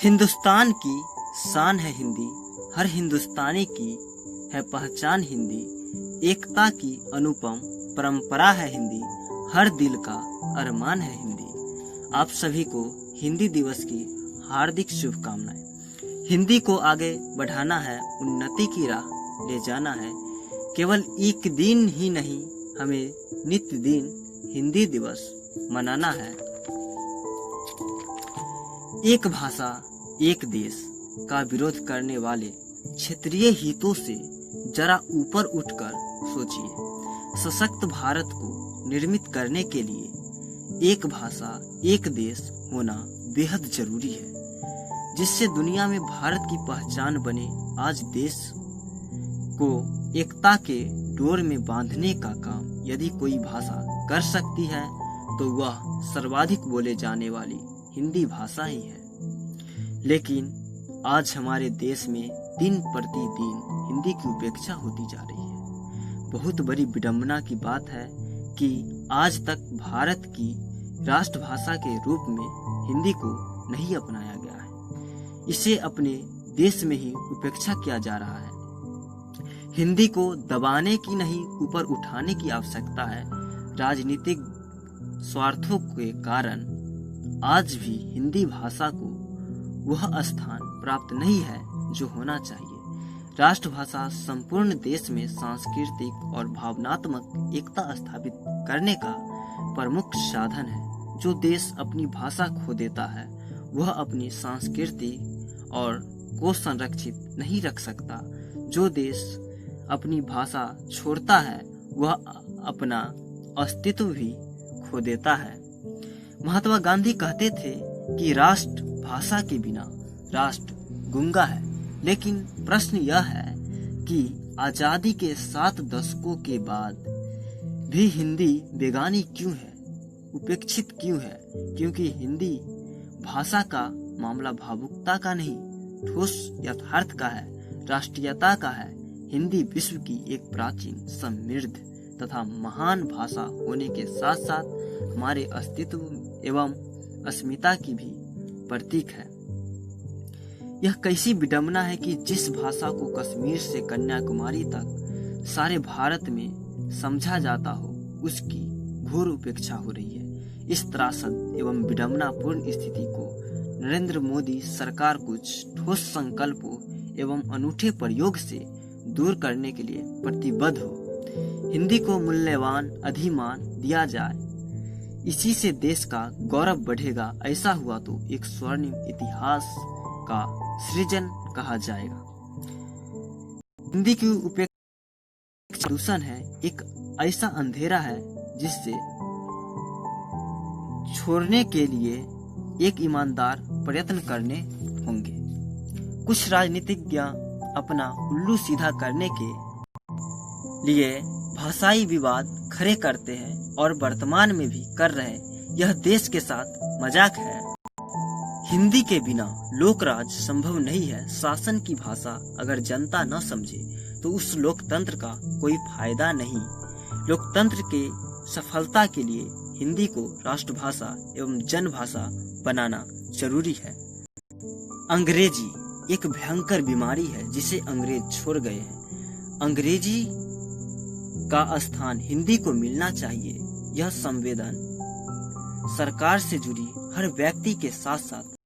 हिंदुस्तान की शान है हिंदी, हर हिंदुस्तानी की है पहचान हिंदी। एकता की अनुपम परंपरा है हिंदी, हर दिल का अरमान है हिंदी। आप सभी को हिंदी दिवस की हार्दिक शुभकामनाएं। हिंदी को आगे बढ़ाना है, उन्नति की राह ले जाना है। केवल एक दिन ही नहीं, हमें नित्य दिन हिंदी दिवस मनाना है। एक भाषा एक देश का विरोध करने वाले क्षेत्रीय हितों से जरा ऊपर उठकर सोचिए। सशक्त भारत को निर्मित करने के लिए एक भाषा एक देश होना बेहद जरूरी है, जिससे दुनिया में भारत की पहचान बने। आज देश को एकता के डोर में बांधने का काम यदि कोई भाषा कर सकती है तो वह सर्वाधिक बोले जाने वाली हिंदी भाषा ही है। लेकिन आज हमारे देश में दिन प्रतिदिन हिंदी की उपेक्षा होती जा रही है। बहुत बड़ी विडंबना की बात है कि आज तक भारत की राष्ट्रभाषा के रूप में हिंदी को नहीं अपनाया गया है। इसे अपने देश में ही उपेक्षा किया जा रहा है। हिंदी को दबाने की नहीं, ऊपर उठाने की आवश्यकता है। राजनीतिक स्वार्थों के कारण आज भी हिंदी भाषा को वह स्थान प्राप्त नहीं है जो होना चाहिए। राष्ट्रभाषा संपूर्ण देश में सांस्कृतिक और भावनात्मक एकता स्थापित करने का प्रमुख साधन है। जो देश अपनी भाषा खो देता है वह अपनी संस्कृति और को संरक्षित नहीं रख सकता। जो देश अपनी भाषा छोड़ता है वह अपना अस्तित्व भी खो देता है। महात्मा गांधी कहते थे कि राष्ट्र भाषा के बिना राष्ट्र गूंगा है। लेकिन प्रश्न यह है कि आजादी के 7 दशकों के बाद भी हिंदी बेगानी क्यों है, उपेक्षित क्यों है? क्योंकि हिंदी भाषा का मामला भावुकता का नहीं, ठोस यथार्थ का है, राष्ट्रीयता का है। हिंदी विश्व की एक प्राचीन, समृद्ध तथा महान भाषा होने के साथ साथ हमारे अस्तित्व एवं अस्मिता की भी प्रतीक है। यह कैसी विडंबना है कि जिस भाषा को कश्मीर से कन्याकुमारी तक सारे भारत में समझा जाता हो, उसकी घोर उपेक्षा हो रही है। इस त्रासद एवं विडंबनापूर्ण स्थिति को नरेंद्र मोदी सरकार कुछ ठोस संकल्पों एवं अनूठे प्रयोग से दूर करने के लिए प्रतिबद्ध हो। हिंदी को मूल्यवान अधिमान दिया जाए, इसी से देश का गौरव बढ़ेगा। ऐसा हुआ तो एक स्वर्णिम इतिहास का सृजन कहा जाएगा। हिंदी की उपेक्षा दूषण है, एक ऐसा अंधेरा है जिससे छोड़ने के लिए एक ईमानदार प्रयत्न करने होंगे। कुछ राजनीतिज्ञ अपना उल्लू सीधा करने के लिए भाषाई विवाद खड़े करते हैं और वर्तमान में भी कर रहे हैं। यह देश के साथ मजाक है। हिंदी के बिना लोकराज संभव नहीं है। शासन की भाषा अगर जनता न समझे तो उस लोकतंत्र का कोई फायदा नहीं। लोकतंत्र के सफलता के लिए हिंदी को राष्ट्रभाषा एवं जनभाषा बनाना जरूरी है। अंग्रेजी एक भयंकर बीमारी है जिसे अंग्रेज छोड़ गए हैं। अंग्रेजी का स्थान हिंदी को मिलना चाहिए। यह संवेदन सरकार से जुड़ी हर व्यक्ति के साथ साथ